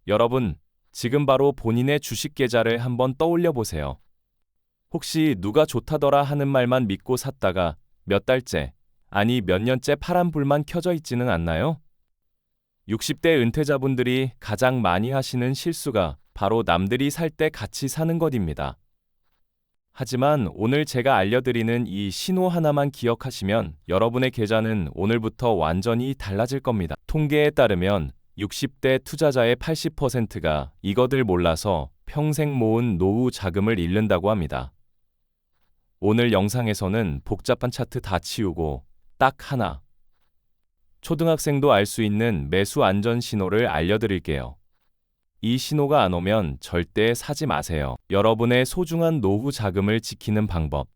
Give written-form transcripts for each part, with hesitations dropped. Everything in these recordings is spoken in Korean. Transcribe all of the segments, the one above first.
여러분, 지금 바로 본인의 주식 계좌를 한번 떠올려 보세요. 혹시 누가 좋다더라 하는 말만 믿고 샀다가 몇 달째, 아니 몇 년째 파란불만 켜져 있지는 않나요? 60대 은퇴자분들이 가장 많이 하시는 실수가 바로 남들이 살 때 같이 사는 것입니다. 하지만 오늘 제가 알려드리는 이 신호 하나만 기억하시면 여러분의 계좌는 오늘부터 완전히 달라질 겁니다. 통계에 따르면 60대 투자자의 80%가 이것을 몰라서 평생 모은 노후 자금을 잃는다고 합니다. 오늘 영상에서는 복잡한 차트 다 치우고 딱 하나, 초등학생도 알 수 있는 매수 안전 신호를 알려드릴게요. 이 신호가 안 오면 절대 사지 마세요. 여러분의 소중한 노후 자금을 지키는 방법.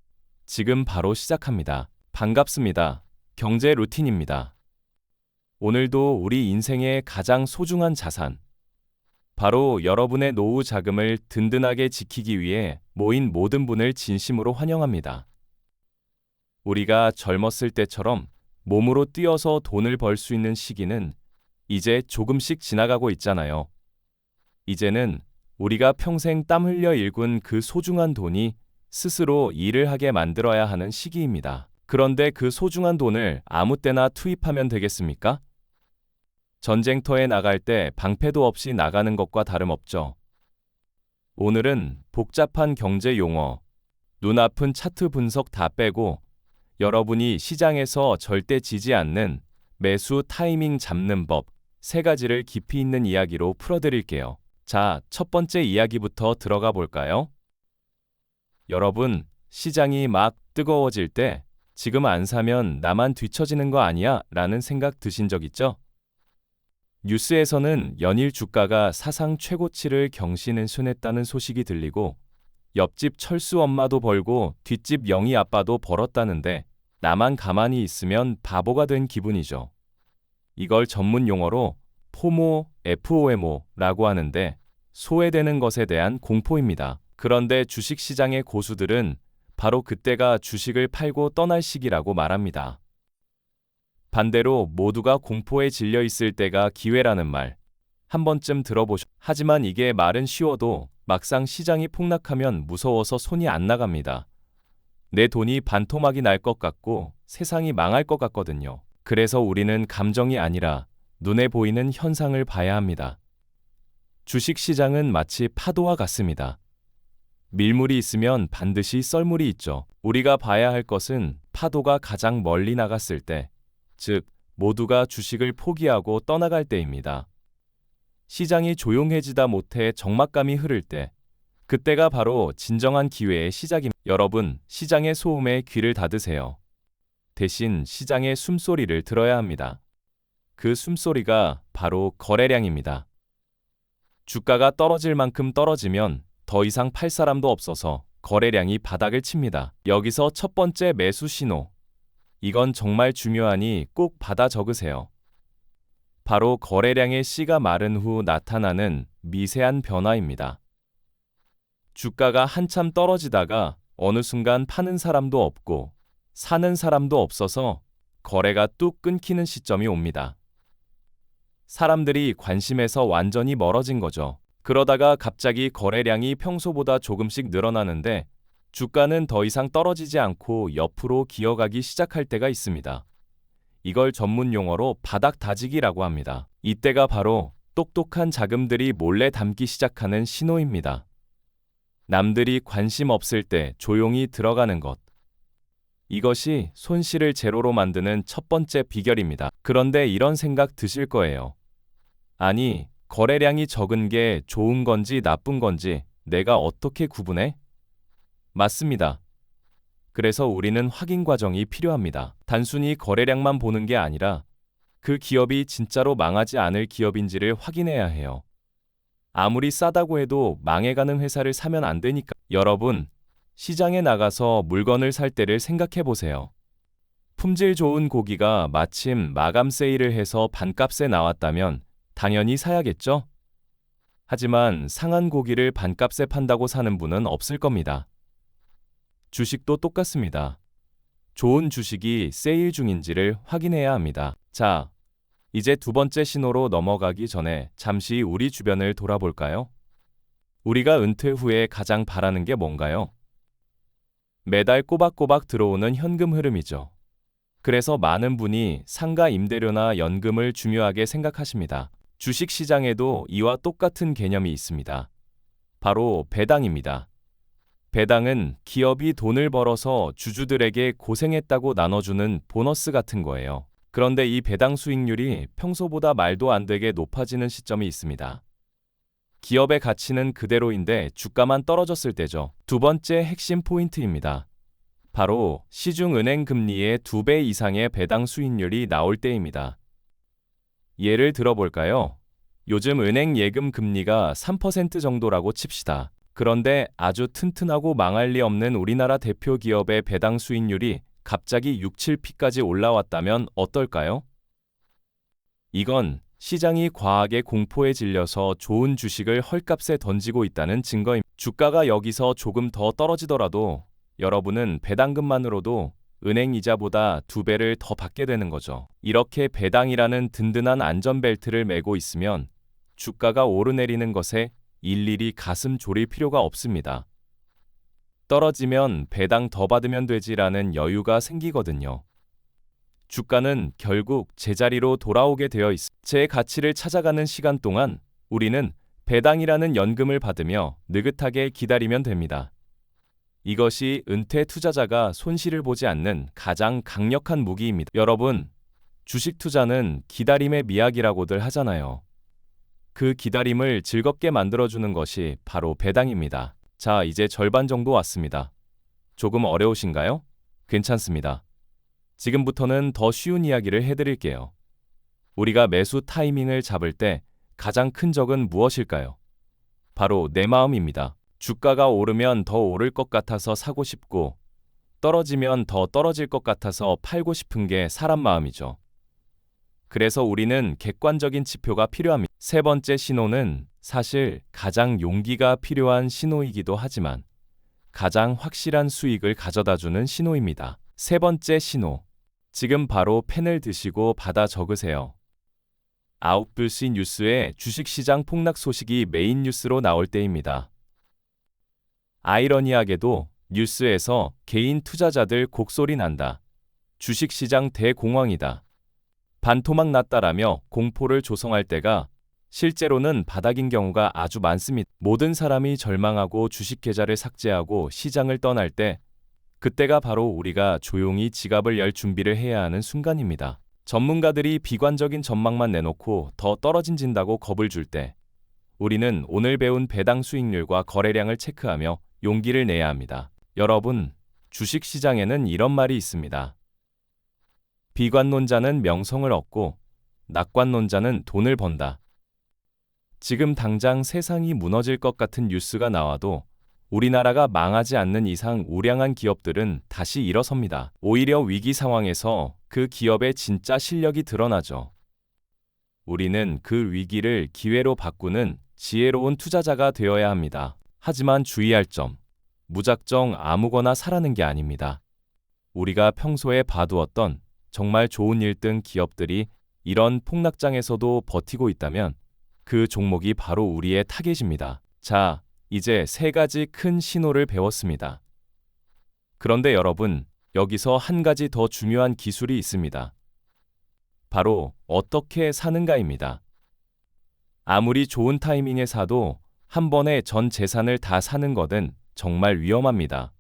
지금 바로 시작합니다. 반갑습니다. 경제 루틴입니다. 오늘도 우리 인생의 가장 소중한 자산, 바로 여러분의 노후 자금을 든든하게 지키기 위해 모인 모든 분을 진심으로 환영합니다. 우리가 젊었을 때처럼 몸으로 뛰어서 돈을 벌 수 있는 시기는 이제 조금씩 지나가고 있잖아요. 이제는 우리가 평생 땀 흘려 일군 그 소중한 돈이 스스로 일을 하게 만들어야 하는 시기입니다. 그런데 그 소중한 돈을 아무 때나 투입하면 되겠습니까? 전쟁터에 나갈 때 방패도 없이 나가는 것과 다름없죠. 오늘은 복잡한 경제 용어, 눈 아픈 차트 분석 다 빼고 여러분이 시장에서 절대 지지 않는 매수 타이밍 잡는 법 3가지를 깊이 있는 이야기로 풀어드릴게요. 자, 첫 번째 이야기부터 들어가 볼까요? 여러분, 시장이 막 뜨거워질 때 지금 안 사면 나만 뒤처지는 거 아니야? 라는 생각 드신 적 있죠? 뉴스에서는 연일 주가가 사상 최고치를 경신했다는 소식이 들리고 옆집 철수 엄마도 벌고 뒷집 영희 아빠도 벌었다는데 나만 가만히 있으면 바보가 된 기분이죠. 이걸 전문 용어로 포모, FOMO라고 하는데 소외되는 것에 대한 공포입니다. 그런데 주식시장의 고수들은 바로 그때가 주식을 팔고 떠날 시기라고 말합니다. 반대로 모두가 공포에 질려 있을 때가 기회라는 말, 한 번쯤 하지만 이게 말은 쉬워도 막상 시장이 폭락하면 무서워서 손이 안 나갑니다. 내 돈이 반토막이 날 것 같고 세상이 망할 것 같거든요. 그래서 우리는 감정이 아니라 눈에 보이는 현상을 봐야 합니다. 주식시장은 마치 파도와 같습니다. 밀물이 있으면 반드시 썰물이 있죠. 우리가 봐야 할 것은 파도가 가장 멀리 나갔을 때, 즉 모두가 주식을 포기하고 떠나갈 때입니다. 시장이 조용해지다 못해 적막감이 흐를 때, 그때가 바로 진정한 기회의 시작입니다. 여러분, 시장의 소음에 귀를 닫으세요. 대신 시장의 숨소리를 들어야 합니다. 그 숨소리가 바로 거래량입니다. 주가가 떨어질 만큼 떨어지면 더 이상 팔 사람도 없어서 거래량이 바닥을 칩니다. 여기서 첫 번째 매수 신호. 이건 정말 중요하니 꼭 받아 적으세요. 바로 거래량의 씨가 마른 후 나타나는 미세한 변화입니다. 주가가 한참 떨어지다가 어느 순간 파는 사람도 없고 사는 사람도 없어서 거래가 뚝 끊기는 시점이 옵니다. 사람들이 관심에서 완전히 멀어진 거죠. 그러다가 갑자기 거래량이 평소보다 조금씩 늘어나는데 주가는 더 이상 떨어지지 않고 옆으로 기어가기 시작할 때가 있습니다. 이걸 전문 용어로 바닥 다지기라고 합니다. 이때가 바로 똑똑한 자금들이 몰래 담기 시작하는 신호입니다. 남들이 관심 없을 때 조용히 들어가는 것. 이것이 손실을 제로로 만드는 첫 번째 비결입니다. 그런데 이런 생각 드실 거예요. 아니, 거래량이 적은 게 좋은 건지 나쁜 건지 내가 어떻게 구분해? 맞습니다. 그래서 우리는 확인 과정이 필요합니다. 단순히 거래량만 보는 게 아니라 그 기업이 진짜로 망하지 않을 기업인지를 확인해야 해요. 아무리 싸다고 해도 망해가는 회사를 사면 안 되니까. 여러분, 시장에 나가서 물건을 살 때를 생각해 보세요. 품질 좋은 고기가 마침 마감 세일을 해서 반값에 나왔다면 당연히 사야겠죠? 하지만 상한 고기를 반값에 판다고 사는 분은 없을 겁니다. 주식도 똑같습니다. 좋은 주식이 세일 중인지를 확인해야 합니다. 자, 이제 두 번째 신호로 넘어가기 전에 잠시 우리 주변을 돌아볼까요? 우리가 은퇴 후에 가장 바라는 게 뭔가요? 매달 꼬박꼬박 들어오는 현금 흐름이죠. 그래서 많은 분이 상가 임대료나 연금을 중요하게 생각하십니다. 주식 시장에도 이와 똑같은 개념이 있습니다. 바로 배당입니다. 배당은 기업이 돈을 벌어서 주주들에게 고생했다고 나눠주는 보너스 같은 거예요. 그런데 이 배당 수익률이 평소보다 말도 안 되게 높아지는 시점이 있습니다. 기업의 가치는 그대로인데 주가만 떨어졌을 때죠. 두 번째 핵심 포인트입니다. 바로 시중은행 금리의 2배 이상의 배당 수익률이 나올 때입니다. 예를 들어볼까요? 요즘 은행 예금 금리가 3% 정도라고 칩시다. 그런데 아주 튼튼하고 망할 리 없는 우리나라 대표 기업의 배당 수익률이 갑자기 6, 7P까지 올라왔다면 어떨까요? 이건 시장이 과하게 공포에 질려서 좋은 주식을 헐값에 던지고 있다는 증거입니다. 주가가 여기서 조금 더 떨어지더라도 여러분은 배당금만으로도 은행 이자보다 2배를 더 받게 되는 거죠. 이렇게 배당이라는 든든한 안전벨트를 메고 있으면 주가가 오르내리는 것에 일일이 가슴 졸일 필요가 없습니다. 떨어지면 배당 더 받으면 되지라는 여유가 생기거든요. 주가는 결국 제자리로 돌아오게 되어 있습니다. 제 가치를 찾아가는 시간 동안 우리는 배당이라는 연금을 받으며 느긋하게 기다리면 됩니다. 이것이 은퇴 투자자가 손실을 보지 않는 가장 강력한 무기입니다. 여러분, 주식 투자는 기다림의 미학이라고들 하잖아요. 그 기다림을 즐겁게 만들어주는 것이 바로 배당입니다. 자, 이제 절반 정도 왔습니다. 조금 어려우신가요? 괜찮습니다. 지금부터는 더 쉬운 이야기를 해드릴게요. 우리가 매수 타이밍을 잡을 때 가장 큰 적은 무엇일까요? 바로 내 마음입니다. 주가가 오르면 더 오를 것 같아서 사고 싶고, 떨어지면 더 떨어질 것 같아서 팔고 싶은 게 사람 마음이죠. 그래서 우리는 객관적인 지표가 필요합니다. 세 번째 신호는 사실 가장 용기가 필요한 신호이기도 하지만 가장 확실한 수익을 가져다주는 신호입니다. 세 번째 신호. 지금 바로 펜을 드시고 받아 적으세요. 아웃불시 뉴스에 주식시장 폭락 소식이 메인 뉴스로 나올 때입니다. 아이러니하게도 뉴스에서 개인 투자자들 곡소리 난다. 주식시장 대공황이다. 반토막 났다라며 공포를 조성할 때가 실제로는 바닥인 경우가 아주 많습니다. 모든 사람이 절망하고 주식 계좌를 삭제하고 시장을 떠날 때 그때가 바로 우리가 조용히 지갑을 열 준비를 해야 하는 순간입니다. 전문가들이 비관적인 전망만 내놓고 더 떨어진다고 겁을 줄 때 우리는 오늘 배운 배당 수익률과 거래량을 체크하며 용기를 내야 합니다. 여러분, 주식시장에는 이런 말이 있습니다. 비관론자는 명성을 얻고 낙관론자는 돈을 번다. 지금 당장 세상이 무너질 것 같은 뉴스가 나와도 우리나라가 망하지 않는 이상 우량한 기업들은 다시 일어섭니다. 오히려 위기 상황에서 그 기업의 진짜 실력이 드러나죠. 우리는 그 위기를 기회로 바꾸는 지혜로운 투자자가 되어야 합니다. 하지만 주의할 점, 무작정 아무거나 사라는 게 아닙니다. 우리가 평소에 봐두었던 정말 좋은 1등 기업들이 이런 폭락장에서도 버티고 있다면 그 종목이 바로 우리의 타겟입니다. 자, 이제 세 가지 큰 신호를 배웠습니다. 그런데 여러분, 여기서 한 가지 더 중요한 기술이 있습니다. 바로 어떻게 사는가입니다. 아무리 좋은 타이밍에 사도 한 번에 전 재산을 다 사는 것은 정말 위험합니다.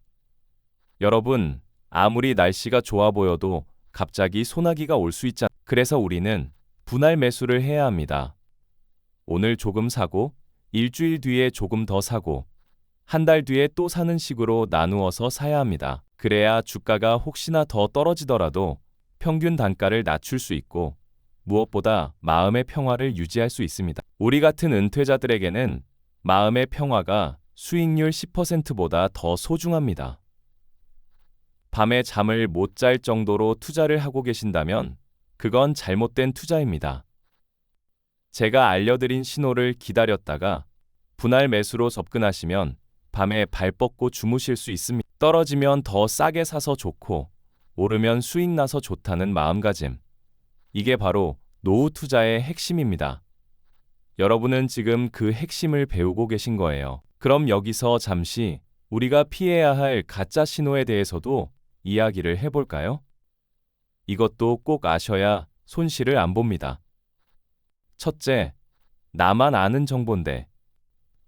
여러분, 아무리 날씨가 좋아 보여도 갑자기 소나기가 올 수 있잖아요. 그래서 우리는 분할 매수를 해야 합니다. 오늘 조금 사고, 일주일 뒤에 조금 더 사고, 한 달 뒤에 또 사는 식으로 나누어서 사야 합니다. 그래야 주가가 혹시나 더 떨어지더라도 평균 단가를 낮출 수 있고, 무엇보다 마음의 평화를 유지할 수 있습니다. 우리 같은 은퇴자들에게는 마음의 평화가 수익률 10%보다 더 소중합니다. 밤에 잠을 못 잘 정도로 투자를 하고 계신다면 그건 잘못된 투자입니다. 제가 알려드린 신호를 기다렸다가 분할 매수로 접근하시면 밤에 발 뻗고 주무실 수 있습니다. 떨어지면 더 싸게 사서 좋고 오르면 수익 나서 좋다는 마음가짐. 이게 바로 노후 투자의 핵심입니다. 여러분은 지금 그 핵심을 배우고 계신 거예요. 그럼 여기서 잠시 우리가 피해야 할 가짜 신호에 대해서도 이야기를 해볼까요? 이것도 꼭 아셔야 손실을 안 봅니다. 첫째, 나만 아는 정보인데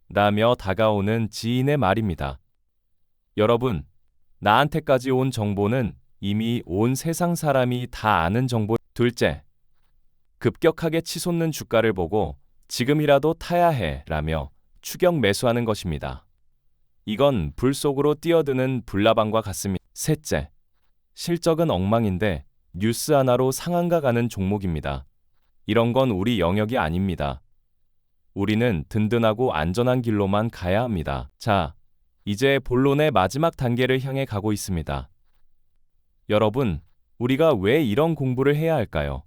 라며 다가오는 지인의 말입니다. 여러분, 나한테까지 온 정보는 이미 온 세상 사람이 다 아는 정보. 둘째, 급격하게 치솟는 주가를 보고 지금이라도 타야 해 라며 추격 매수하는 것입니다. 이건 불 속으로 뛰어드는 불나방과 같습니다. 셋째, 실적은 엉망인데 뉴스 하나로 상한가 가는 종목입니다. 이런 건 우리 영역이 아닙니다. 우리는 든든하고 안전한 길로만 가야 합니다. 자, 이제 본론의 마지막 단계를 향해 가고 있습니다. 여러분, 우리가 왜 이런 공부를 해야 할까요?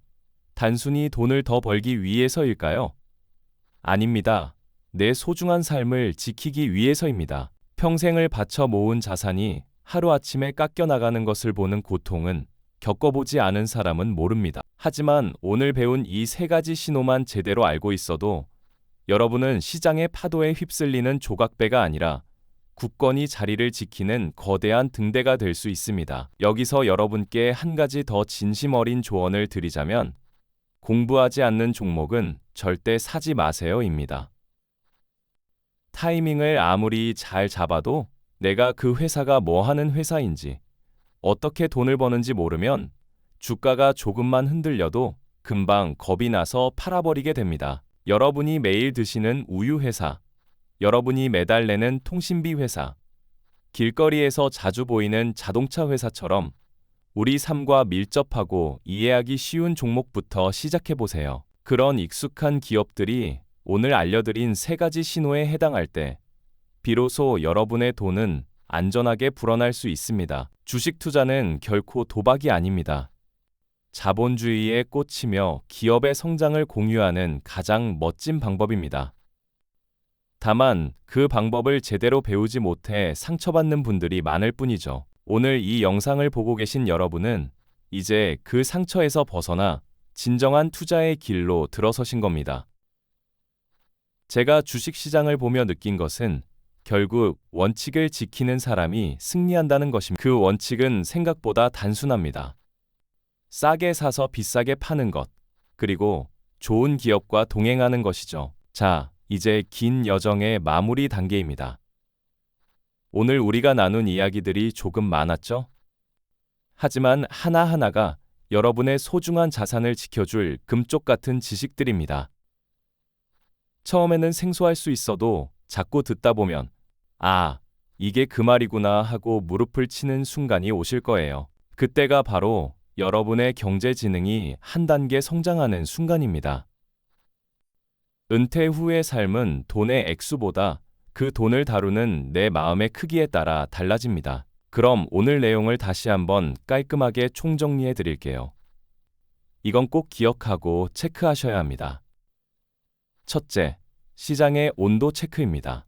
단순히 돈을 더 벌기 위해서일까요? 아닙니다. 내 소중한 삶을 지키기 위해서입니다. 평생을 바쳐 모은 자산이 하루아침에 깎여나가는 것을 보는 고통은 겪어보지 않은 사람은 모릅니다. 하지만 오늘 배운 이 세 가지 신호만 제대로 알고 있어도 여러분은 시장의 파도에 휩쓸리는 조각배가 아니라 굳건히 자리를 지키는 거대한 등대가 될 수 있습니다. 여기서 여러분께 한 가지 더 진심 어린 조언을 드리자면 공부하지 않는 종목은 절대 사지 마세요입니다. 타이밍을 아무리 잘 잡아도 내가 그 회사가 뭐 하는 회사인지, 어떻게 돈을 버는지 모르면 주가가 조금만 흔들려도 금방 겁이 나서 팔아버리게 됩니다. 여러분이 매일 드시는 우유 회사, 여러분이 매달 내는 통신비 회사, 길거리에서 자주 보이는 자동차 회사처럼 우리 삶과 밀접하고 이해하기 쉬운 종목부터 시작해보세요. 그런 익숙한 기업들이 오늘 알려드린 세 가지 신호에 해당할 때 비로소 여러분의 돈은 안전하게 불어날 수 있습니다. 주식 투자는 결코 도박이 아닙니다. 자본주의에 꽂히며 기업의 성장을 공유하는 가장 멋진 방법입니다. 다만 그 방법을 제대로 배우지 못해 상처받는 분들이 많을 뿐이죠. 오늘 이 영상을 보고 계신 여러분은 이제 그 상처에서 벗어나 진정한 투자의 길로 들어서신 겁니다. 제가 주식시장을 보며 느낀 것은 결국 원칙을 지키는 사람이 승리한다는 것입니다. 그 원칙은 생각보다 단순합니다. 싸게 사서 비싸게 파는 것, 그리고 좋은 기업과 동행하는 것이죠. 자, 이제 긴 여정의 마무리 단계입니다. 오늘 우리가 나눈 이야기들이 조금 많았죠? 하지만 하나하나가 여러분의 소중한 자산을 지켜줄 금쪽 같은 지식들입니다. 처음에는 생소할 수 있어도 자꾸 듣다 보면 아, 이게 그 말이구나 하고 무릎을 치는 순간이 오실 거예요. 그때가 바로 여러분의 경제 지능이 한 단계 성장하는 순간입니다. 은퇴 후의 삶은 돈의 액수보다 그 돈을 다루는 내 마음의 크기에 따라 달라집니다. 그럼 오늘 내용을 다시 한번 깔끔하게 총정리해 드릴게요. 이건 꼭 기억하고 체크하셔야 합니다. 첫째, 시장의 온도 체크입니다.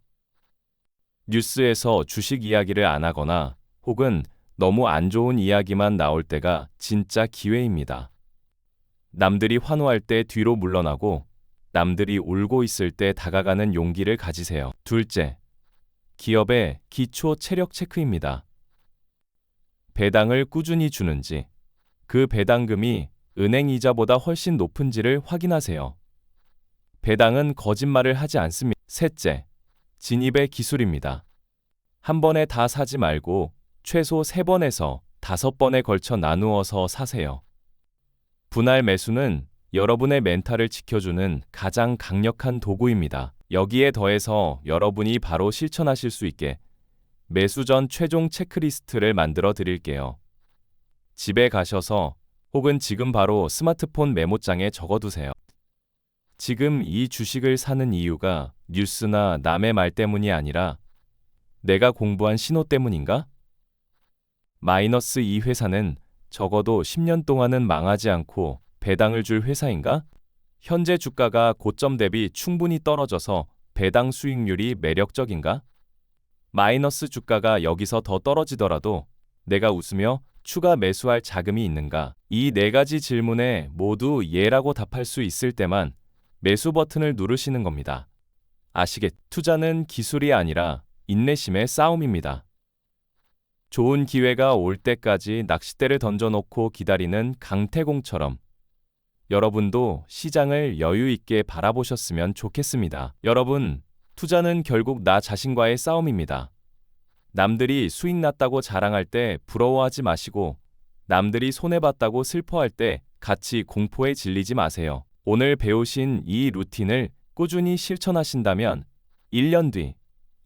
뉴스에서 주식 이야기를 안 하거나 혹은 너무 안 좋은 이야기만 나올 때가 진짜 기회입니다. 남들이 환호할 때 뒤로 물러나고 남들이 울고 있을 때 다가가는 용기를 가지세요. 둘째, 기업의 기초 체력 체크입니다. 배당을 꾸준히 주는지, 그 배당금이 은행 이자보다 훨씬 높은지를 확인하세요. 배당은 거짓말을 하지 않습니다. 셋째, 진입의 기술입니다. 한 번에 다 사지 말고 최소 3번에서 5번에 걸쳐 나누어서 사세요. 분할 매수는 여러분의 멘탈을 지켜주는 가장 강력한 도구입니다. 여기에 더해서 여러분이 바로 실천하실 수 있게 매수 전 최종 체크리스트를 만들어 드릴게요. 집에 가셔서 혹은 지금 바로 스마트폰 메모장에 적어두세요. 지금 이 주식을 사는 이유가 뉴스나 남의 말 때문이 아니라 내가 공부한 신호 때문인가? 마이너스 이 회사는 적어도 10년 동안은 망하지 않고 배당을 줄 회사인가? 현재 주가가 고점 대비 충분히 떨어져서 배당 수익률이 매력적인가? 마이너스 주가가 여기서 더 떨어지더라도 내가 웃으며 추가 매수할 자금이 있는가? 이 네 가지 질문에 모두 예라고 답할 수 있을 때만 매수 버튼을 누르시는 겁니다. 아시겠? 투자는 기술이 아니라 인내심의 싸움입니다. 좋은 기회가 올 때까지 낚싯대를 던져놓고 기다리는 강태공처럼 여러분도 시장을 여유 있게 바라보셨으면 좋겠습니다. 여러분, 투자는 결국 나 자신과의 싸움입니다. 남들이 수익 났다고 자랑할 때 부러워하지 마시고 남들이 손해봤다고 슬퍼할 때 같이 공포에 질리지 마세요. 오늘 배우신 이 루틴을 꾸준히 실천하신다면 1년 뒤,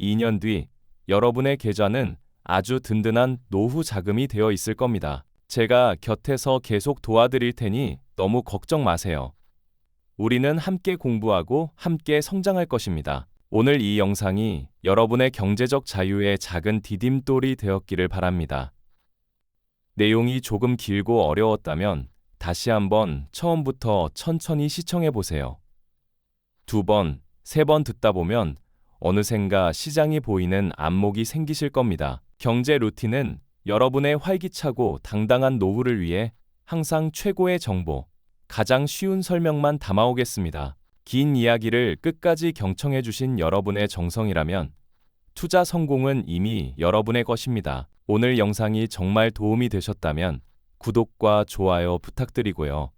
2년 뒤 여러분의 계좌는 아주 든든한 노후 자금이 되어 있을 겁니다. 제가 곁에서 계속 도와드릴 테니 너무 걱정 마세요. 우리는 함께 공부하고 함께 성장할 것입니다. 오늘 이 영상이 여러분의 경제적 자유의 작은 디딤돌이 되었기를 바랍니다. 내용이 조금 길고 어려웠다면 다시 한번 처음부터 천천히 시청해 보세요. 2번, 3번 듣다 보면 어느샌가 시장이 보이는 안목이 생기실 겁니다. 경제 루틴은 여러분의 활기차고 당당한 노후를 위해 항상 최고의 정보, 가장 쉬운 설명만 담아오겠습니다. 긴 이야기를 끝까지 경청해 주신 여러분의 정성이라면 투자 성공은 이미 여러분의 것입니다. 오늘 영상이 정말 도움이 되셨다면 구독과 좋아요 부탁드리고요.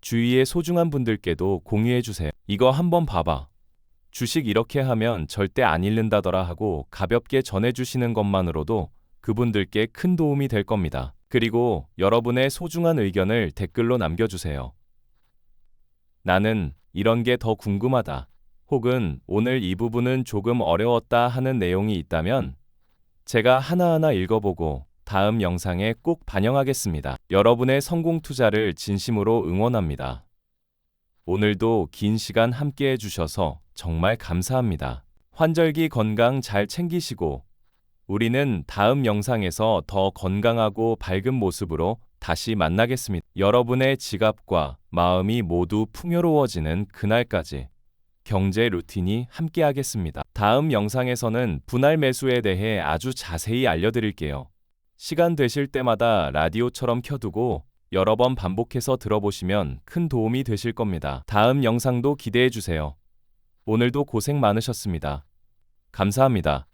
주위의 소중한 분들께도 공유해 주세요. 이거 한번 봐봐. 주식 이렇게 하면 절대 안 잃는다더라 하고 가볍게 전해주시는 것만으로도 그분들께 큰 도움이 될 겁니다. 그리고 여러분의 소중한 의견을 댓글로 남겨주세요. 나는 이런 게 더 궁금하다. 혹은 오늘 이 부분은 조금 어려웠다 하는 내용이 있다면 제가 하나하나 읽어보고 다음 영상에 꼭 반영하겠습니다. 여러분의 성공 투자를 진심으로 응원합니다. 오늘도 긴 시간 함께 해주셔서 정말 감사합니다. 환절기 건강 잘 챙기시고 우리는 다음 영상에서 더 건강하고 밝은 모습으로 다시 만나겠습니다. 여러분의 지갑과 마음이 모두 풍요로워지는 그날까지 경제 루틴이 함께하겠습니다. 다음 영상에서는 분할 매수에 대해 아주 자세히 알려드릴게요. 시간 되실 때마다 라디오처럼 켜두고 여러 번 반복해서 들어보시면 큰 도움이 되실 겁니다. 다음 영상도 기대해 주세요. 오늘도 고생 많으셨습니다. 감사합니다.